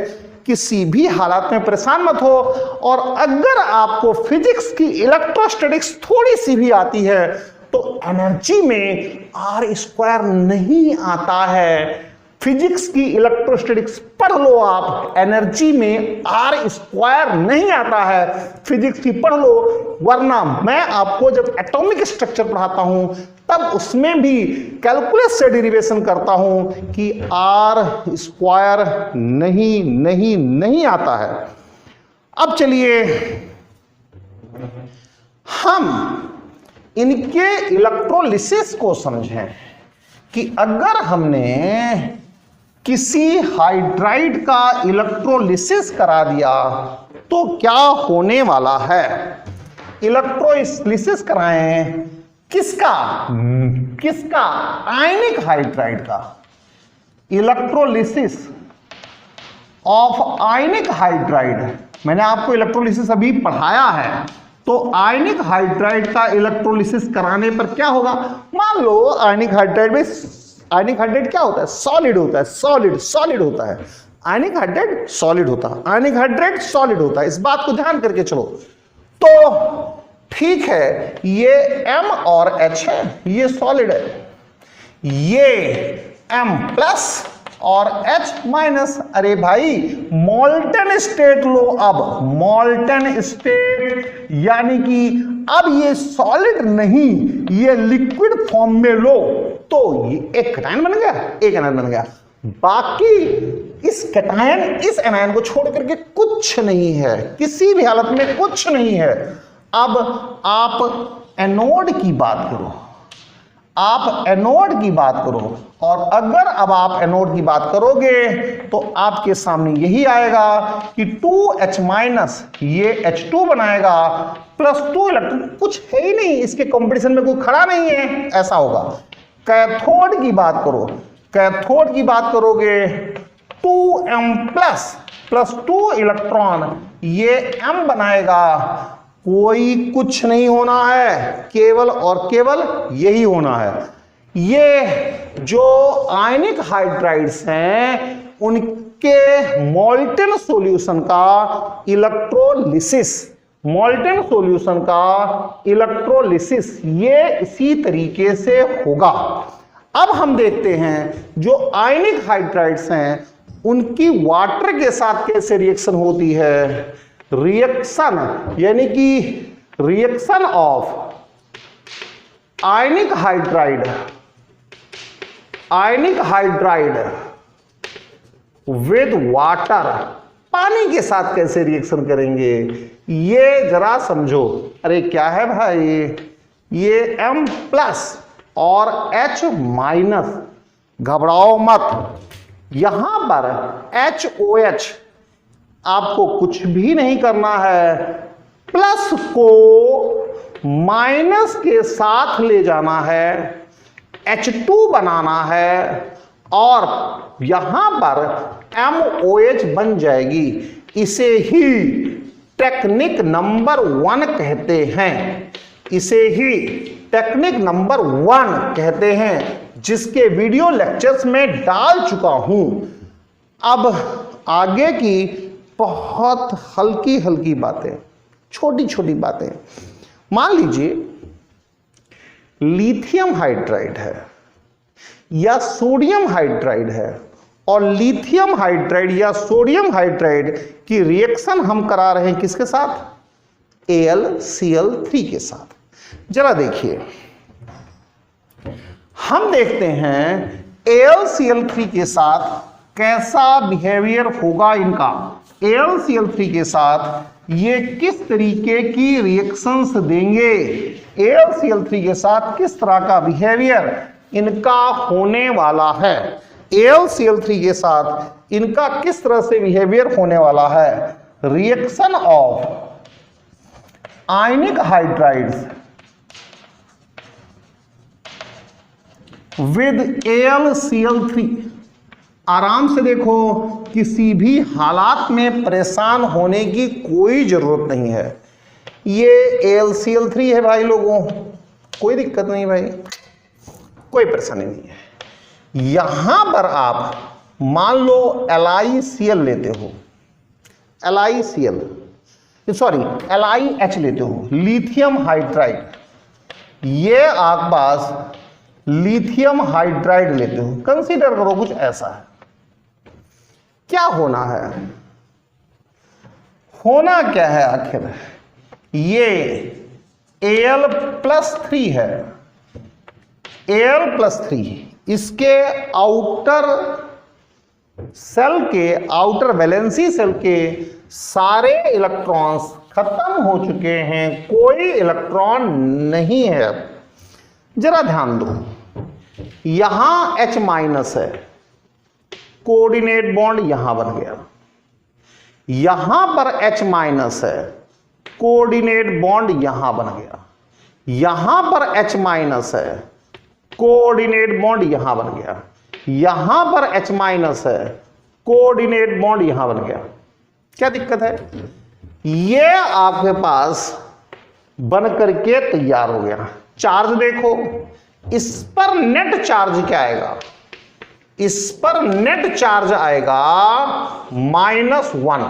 किसी भी हालात में परेशान मत हो। और अगर आपको फिजिक्स की इलेक्ट्रोस्टैटिक्स थोड़ी सी भी आती है तो एनर्जी में आर स्क्वायर नहीं आता है। फिजिक्स की इलेक्ट्रोस्टैटिक्स पढ़ लो आप, एनर्जी में आर स्क्वायर नहीं आता है, फिजिक्स की पढ़ लो। वरना मैं आपको जब एटॉमिक स्ट्रक्चर पढ़ाता हूं तब उसमें भी कैलकुलस से डेरिवेशन करता हूं कि आर स्क्वायर नहीं आता है। अब चलिए हम इनके इलेक्ट्रोलिसिस को समझें कि अगर हमने किसी हाइड्राइड का इलेक्ट्रोलिसिस करा दिया तो क्या होने वाला है। इलेक्ट्रोलिसिस कराएं किसका, किसका, आयनिक हाइड्राइड का। इलेक्ट्रोलिसिस ऑफ आयनिक हाइड्राइड, मैंने आपको इलेक्ट्रोलिसिस अभी पढ़ाया है। तो आयनिक हाइड्राइड का इलेक्ट्रोलिसिस कराने पर क्या होगा। मान लो आयनिक हाइड्राइड में, आयनिक हाइड्राइड क्या होता है, सॉलिड होता है, सॉलिड होता है। आयनिक हाइड्राइड सॉलिड होता है, आयनिक हाइड्राइड सॉलिड होता है, इस बात को ध्यान करके चलो। तो ठीक है, ये M और H है, ये सॉलिड है, ये M प्लस और H माइनस। अरे भाई मोल्टन स्टेट लो, अब मोल्टन स्टेट यानी कि अब ये सॉलिड नहीं, ये लिक्विड फॉर्म में लो तो ये एक कैटायन बन गया, एक एनायन बन गया। बाकी इस कैटायन, इस एनायन को छोड़ करके कुछ नहीं है, किसी भी हालत में कुछ नहीं है। अब आप एनोड की बात करो, आप एनोड की बात करो, और अगर अब आप एनोड की बात करोगे तो आपके सामने यही आएगा कि 2H माइनस ये H2 बनाएगा प्लस 2 इलेक्ट्रॉन, कुछ है ही नहीं, इसके कंपटीशन में कोई खड़ा नहीं है, ऐसा होगा। कैथोड की बात करो, कैथोड की बात करोगे 2M प्लस 2 इलेक्ट्रॉन ये M बनाएगा, कोई कुछ नहीं होना है, केवल और केवल यही होना है। ये जो आयनिक हाइड्राइड्स हैं उनके मोल्टन सॉल्यूशन का इलेक्ट्रोलिसिस, मोल्टन सॉल्यूशन का इलेक्ट्रोलिसिस ये इसी तरीके से होगा। अब हम देखते हैं जो आयनिक हाइड्राइड्स हैं उनकी वाटर के साथ कैसे रिएक्शन होती है। रिएक्शन यानी कि reaction of ionic hydride, ionic hydride with water, पानी के साथ कैसे रिएक्शन करेंगे ये जरा समझो। अरे क्या है भाई, ये M प्लस और H माइनस, घबराओ मत, यहां पर HOH आपको कुछ भी नहीं करना है, प्लस को माइनस के साथ ले जाना है, H2 बनाना है और यहां पर MOH बन जाएगी। इसे ही टेक्निक नंबर 1 कहते हैं, इसे ही टेक्निक नंबर 1 कहते हैं, जिसके वीडियो लेक्चर्स में डाल चुका हूं। अब आगे की बहुत हल्की हल्की बातें, छोटी छोटी बातें। मान लीजिए लिथियम हाइड्राइड है, या सोडियम हाइड्राइड है और लिथियम हाइड्राइड या सोडियम हाइड्राइड की रिएक्शन हम करा रहे हैं किसके साथ? AlCl3 के साथ। जरा देखिए, हम देखते हैं AlCl3 के साथ कैसा बिहेवियर होगा इनका। AlCl3 के साथ ये किस तरीके की रिएक्शंस देंगे, AlCl3 के साथ किस तरह का बिहेवियर इनका होने वाला है, AlCl3 के साथ इनका किस तरह से बिहेवियर होने वाला है। Reaction of ionic hydrides with AlCl3। आराम से देखो, किसी भी हालात में परेशान होने की कोई जरूरत नहीं है। ये AlCl3 है भाई लोगों, कोई दिक्कत नहीं भाई, कोई परेशानी नहीं है। यहां पर आप मान लो LiCl लेते हो, LiCl सॉरी LiH लेते हो, लिथियम हाइड्राइड। ये आप पास लिथियम हाइड्राइड लेते हो, कंसीडर करो कुछ ऐसा है। क्या होना है, होना क्या है आखिर? ये Al+3 है, Al+3 इसके आउटर सेल के, आउटर वैलेंसी सेल के सारे इलेक्ट्रॉन्स खत्म हो चुके हैं, कोई इलेक्ट्रॉन नहीं है। जरा ध्यान दो, यहां H- है, कोऑर्डिनेट बॉन्ड यहां बन गया, यहां पर H- है, कोऑर्डिनेट बॉन्ड यहां बन गया, यहां पर H- है, कोऑर्डिनेट बॉन्ड यहां बन गया, यहां पर H- है, कोऑर्डिनेट बॉन्ड यहां बन गया। क्या दिक्कत है? ये आपके पास बन करके तैयार हो गया। चार्ज देखो, इस पर नेट चार्ज क्या आएगा? इस पर नेट चार्ज आएगा -1।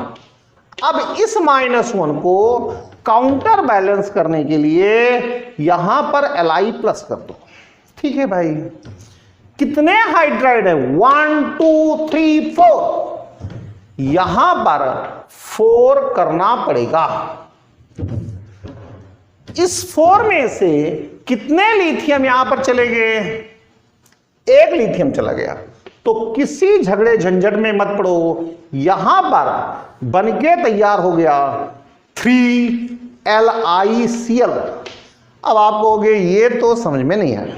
अब इस -1 को काउंटर बैलेंस करने के लिए यहां पर Li+ कर दो। ठीक है भाई, कितने हाइड्राइड है? 1 2 3 4। यहां पर 4 करना पड़ेगा। इस 4 में से कितने लिथियम यहां पर चले गए? 1 लिथियम चला गया। तो किसी झगड़े झंझट में मत पड़ो, यहां पर बनके तैयार हो गया 3LiCl। अब आप कहोगे ये तो समझ में नहीं आया,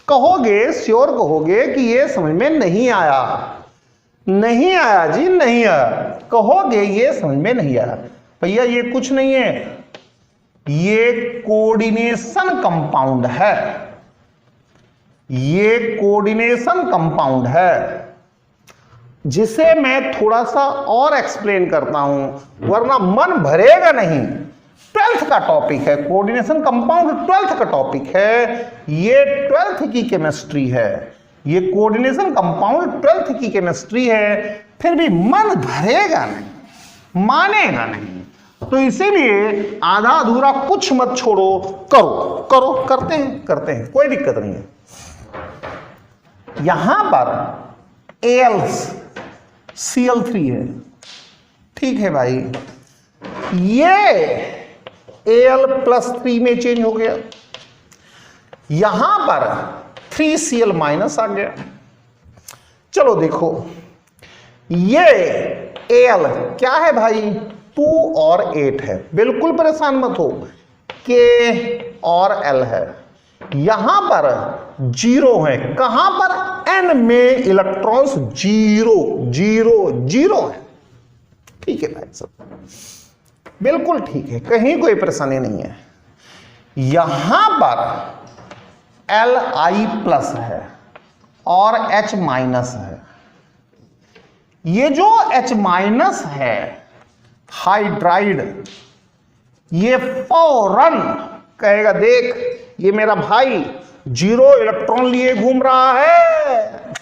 कहोगे, श्योर कहोगे कि ये समझ में नहीं आया। नहीं आया जी, नहीं आया, कहोगे ये समझ में नहीं आया। भैया ये कुछ नहीं है, ये कोऑर्डिनेशन कंपाउंड है, ये कोऑर्डिनेशन कंपाउंड है, जिसे मैं थोड़ा सा और एक्सप्लेन करता हूं वरना मन भरेगा नहीं। 12th का टॉपिक है कोऑर्डिनेशन कंपाउंड, 12th का टॉपिक है, ये 12th की केमिस्ट्री है, ये कोऑर्डिनेशन कंपाउंड 12th की केमिस्ट्री है। फिर भी मन भरेगा नहीं, मानेगा नहीं, तो इसीलिए आधा अधूरा कुछ मत छोड़ो, करो करो, करते हैं, कोई दिक्कत नहीं है। यहां पर AlCl3 है, ठीक है भाई, ये Al+3 में चेंज हो गया, यहां पर 3Cl- आ गया। चलो देखो, ये Al क्या है भाई? 2 और 8 है, बिल्कुल परेशान मत हो, K और L है, यहां पर 0 है। कहां पर? N में इलेक्ट्रॉन्स 0 0 0 है। ठीक है भाई सब, बिल्कुल ठीक है, कहीं कोई परेशानी नहीं है। यहां पर Li+ है और H- है। ये जो H- है हाइड्राइड, ये फौरन कहेगा देख ये मेरा भाई 0 इलेक्ट्रॉन लिए घूम रहा है,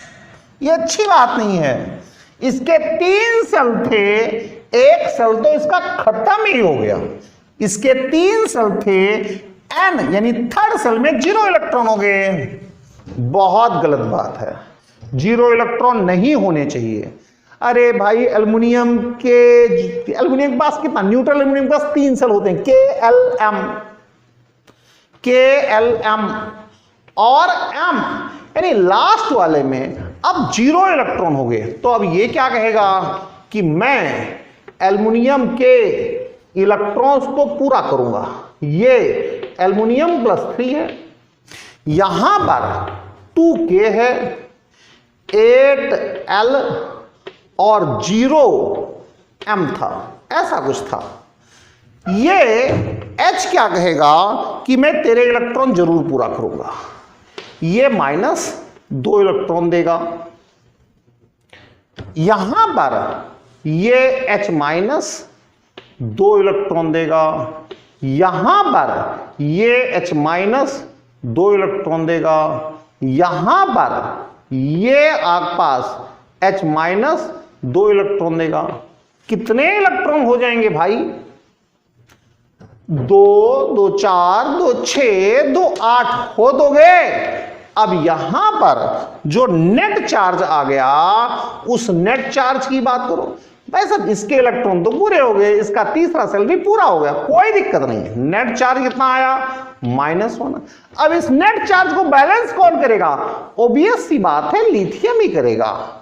ये अच्छी बात नहीं है। इसके 3 सेल थे, एक सेल तो इसका खत्म ही हो गया, इसके 3 सेल थे, N यानी थर्ड सेल में 0 इलेक्ट्रॉन हो गए। बहुत गलत बात है, 0 इलेक्ट्रॉन नहीं होने चाहिए। अरे भाई एल्युमिनियम के पास कितना, न्यूट्रल एल्युमिनियम के पास 3 सेल होते हैं, KLM और M, यानी लास्ट वाले में अब 0 इलेक्ट्रॉन हो गए। तो अब ये क्या कहेगा कि मैं एल्युमिनियम के इलेक्ट्रॉन्स को पूरा करूंगा। ये एल्युमिनियम +3 है, यहां पर 2K है, 8L और 0M था, ऐसा कुछ था। ये H क्या कहेगा कि मैं तेरे इलेक्ट्रॉन जरूर पूरा करूंगा, ये -2 इलेक्ट्रॉन देगा। यहां पर ये H -2 इलेक्ट्रॉन देगा, यहां पर ये H -2 इलेक्ट्रॉन देगा, यहां पर ये आपके पास H -2 इलेक्ट्रॉन देगा। कितने इलेक्ट्रॉन हो जाएंगे भाई? 2, 2 4, 2 6, 2 8 हो दोगे। अब यहां पर जो नेट चार्ज आ गया, उस नेट चार्ज की बात करो भाई साहब, इसके इलेक्ट्रॉन तो पूरे हो गए, इसका तीसरा सेल भी पूरा हो गया, कोई दिक्कत नहीं है। नेट चार्ज कितना आया? -1। अब इस नेट चार्ज को बैलेंस कौन करेगा? ऑब्वियस सी बात है, लिथियम ही करेगा।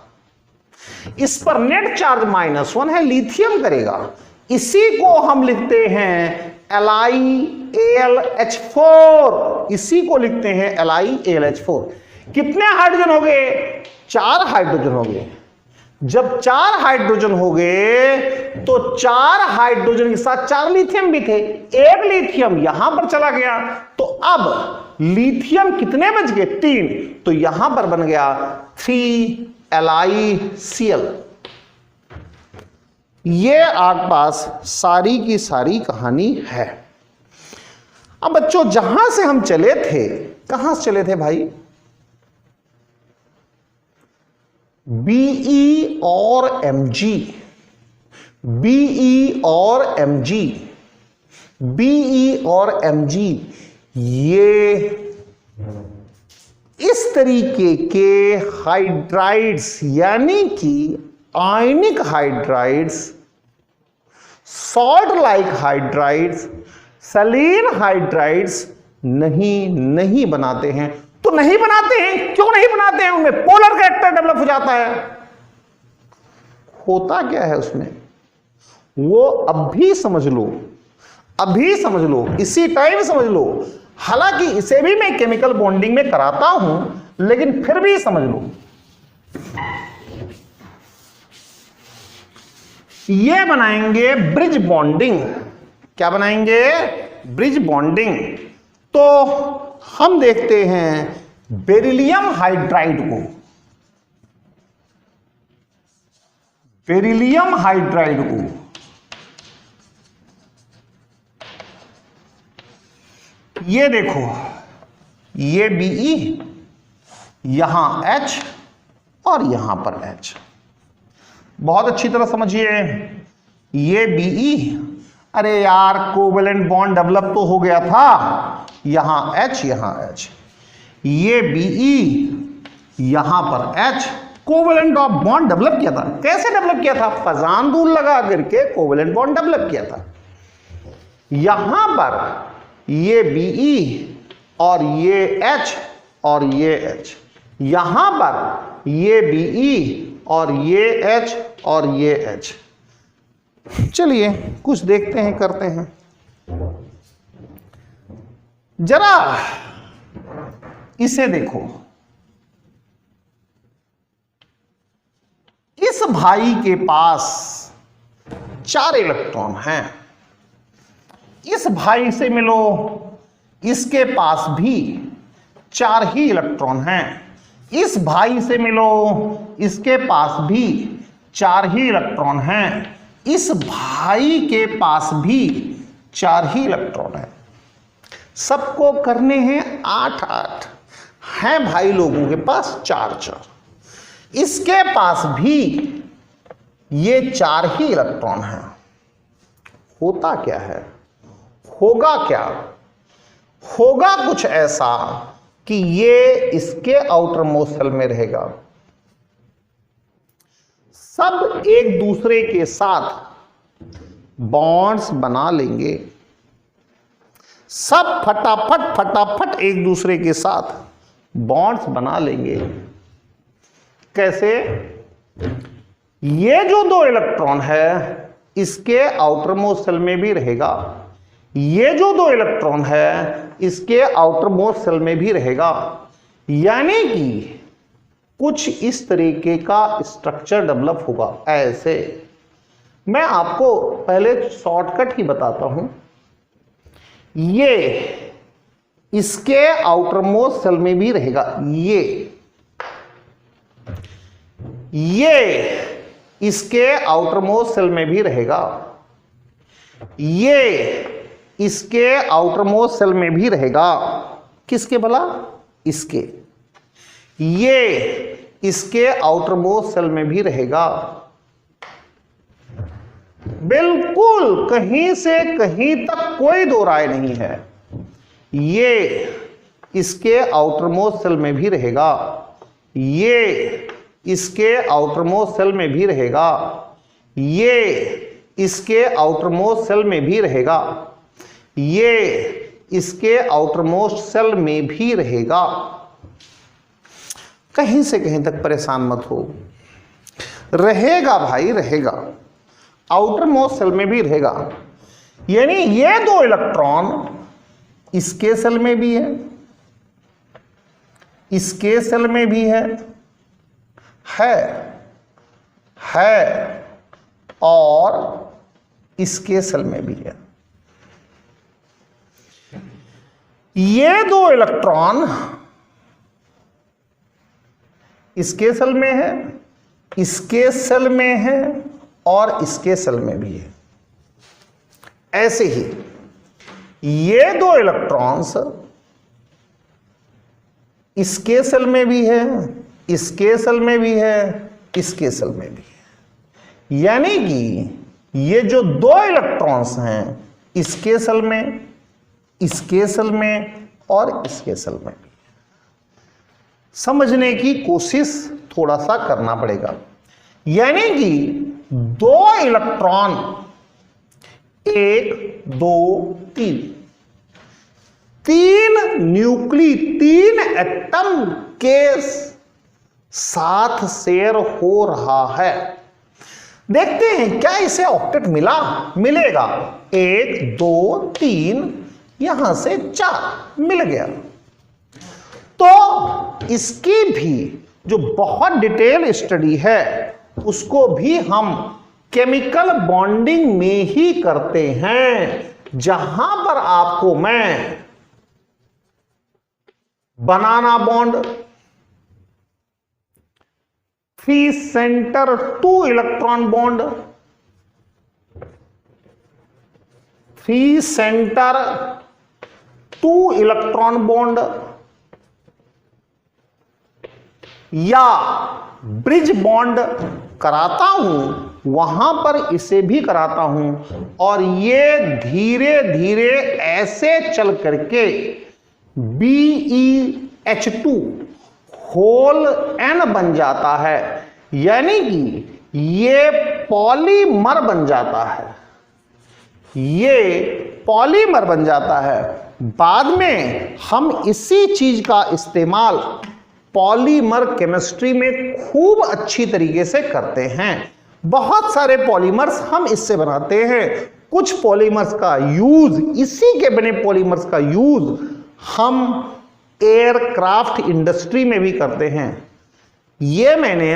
इस पर नेट चार्ज -1 है, लिथियम करेगा। इसी को हम लिखते हैं LiAlH4, इसी को लिखते हैं LiAlH4। कितने हाइड्रोजन हो गए? 4 हाइड्रोजन हो गए। जब 4 हाइड्रोजन हो गए तो 4 हाइड्रोजन के साथ 4 लिथियम भी थे, एक लिथियम यहां पर चला गया, तो अब लिथियम कितने बच गए? 3। तो यहां पर बन गया 3LiCl। ये आपके पास सारी की सारी कहानी है। अब बच्चों जहां से हम चले थे, कहां से चले थे भाई? Be और Mg, Be और Mg, Be और Mg, ये इस तरीके के हाइड्राइड्स, यानी कि ionic hydrides, salt like hydrides, saline hydrides नहीं बनाते हैं। तो नहीं बनाते हैं, क्यों नहीं बनाते हैं? उनमें पोलर कैरेक्टर डेवलप हो जाता है। होता क्या है उसमें, वो अब भी समझ लो, अभी समझ लो, इसी टाइम समझ लो। हालांकि इसे भी मैं केमिकल बॉन्डिंग में कराता हूं, लेकिन फिर भी समझ लो। ये बनाएंगे ब्रिज बॉन्डिंग। क्या बनाएंगे? Bridge bonding. तो हम देखते हैं बेरिलियम हाइड्राइड को, बेरिलियम हाइड्राइड को ये देखो, ये Be, यहां H और यहां पर H। बहुत अच्छी तरह समझिए, ये Be, अरे यार कोवेलेंट बॉन्ड डेवलप तो हो गया था, यहां H यहां H। ये Be, यहां पर H, कोवेलेंट बॉन्ड डेवलप किया था। कैसे डेवलप किया था? फजान दूर लगा करके कोवेलेंट बॉन्ड डेवलप किया था। यहां पर ये Be और ये H और ये H, यहां पर ये Be और ये H और ये H। चलिए कुछ देखते हैं, करते हैं। जरा इसे देखो, इस भाई के पास 4 इलेक्ट्रॉन हैं। इस भाई से मिलो, इसके पास भी 4 ही इलेक्ट्रॉन हैं। इस भाई से मिलो, इसके पास भी 4 ही इलेक्ट्रॉन हैं। इस भाई के पास भी 4 ही इलेक्ट्रॉन हैं। सबको करने हैं 8-8 हैं भाई, लोगों के पास 4-4। इसके पास भी ये 4 ही इलेक्ट्रॉन हैं। होता क्या है? होगा क्या? होगा कुछ ऐसा कि ये इसके आउटर मोस्ट सेल में रहेगा। सब एक दूसरे के साथ बॉन्ड्स बना लेंगे, सब फटाफट फटाफट एक दूसरे के साथ बॉन्ड्स बना लेंगे। कैसे? ये जो दो इलेक्ट्रॉन है इसके आउटर मोस्ट सेल में भी रहेगा, ये जो दो इलेक्ट्रॉन है इसके आउटर मोस्ट सेल में भी रहेगा। यानी कि कुछ इस तरीके का स्ट्रक्चर डेवलप होगा। ऐसे मैं आपको पहले शॉर्टकट ही बताता हूं। ये इसके आउटर मोस्ट सेल में भी रहेगा, ये इसके आउटर मोस्ट सेल में भी रहेगा, ये इसके आउटर मोस्ट सेल में भी रहेगा। किसके भला? इसके। ये इसके आउटर मोस्ट सेल में भी रहेगा। बिल्कुल कहीं से कहीं तक कोई दो राय नहीं है। ये इसके आउटर मोस्ट सेल में भी रहेगा, ये इसके आउटर मोस्ट सेल में भी रहेगा, ये इसके आउटर मोस्ट सेल में भी रहेगा, ये इसके आउटर मोस्ट सेल में भी रहेगा। कहीं से कहीं तक परेशान मत हो, रहेगा भाई, रहेगा, आउटर मोस्ट सेल में भी रहेगा। यानी ये दो इलेक्ट्रॉन इसके सेल में भी है, इसके सेल में भी है और इसके सेल में भी है। ये दो इलेक्ट्रॉन इसके सेल में है, इसके सेल में है और इसके सेल में भी है। ऐसे ही ये दो इलेक्ट्रॉन्स इसके सेल में भी है, इसके सेल में भी है, इसके सेल में भी है। यानी कि ये जो दो इलेक्ट्रॉन्स हैं इसके सेल में, इसके सेल में और इसके सेल में भी। समझने की कोशिश थोड़ा सा करना पड़ेगा। यानी कि दो इलेक्ट्रॉन, 1 2 3, 3 न्यूक्ली, 3 एटम के साथ शेयर हो रहा है। देखते हैं क्या इसे ऑक्टेट मिला? मिलेगा। 1 2 3 यहां से 4 मिल गया। तो इसकी भी जो बहुत डिटेल स्टडी है उसको भी हम केमिकल बॉन्डिंग में ही करते हैं, जहां पर आपको मैं बनाना bond, 3 centre 2 electron bond, 3 centre 2 electron bond या ब्रिज बॉन्ड कराता हूं, वहां पर इसे भी कराता हूं। और ये धीरे धीरे ऐसे चल करके BeH2 होल N बन जाता है। यानी कि ये पॉलीमर बन जाता है, ये पॉलीमर बन जाता है। बाद में हम इसी चीज का इस्तेमाल पॉलीमर केमिस्ट्री में खूब अच्छी तरीके से करते हैं। बहुत सारे पॉलीमर्स हम इससे बनाते हैं। कुछ पॉलीमर्स का यूज, इसी के बने पॉलीमर्स का यूज हम एयरक्राफ्ट इंडस्ट्री में भी करते हैं। ये मैंने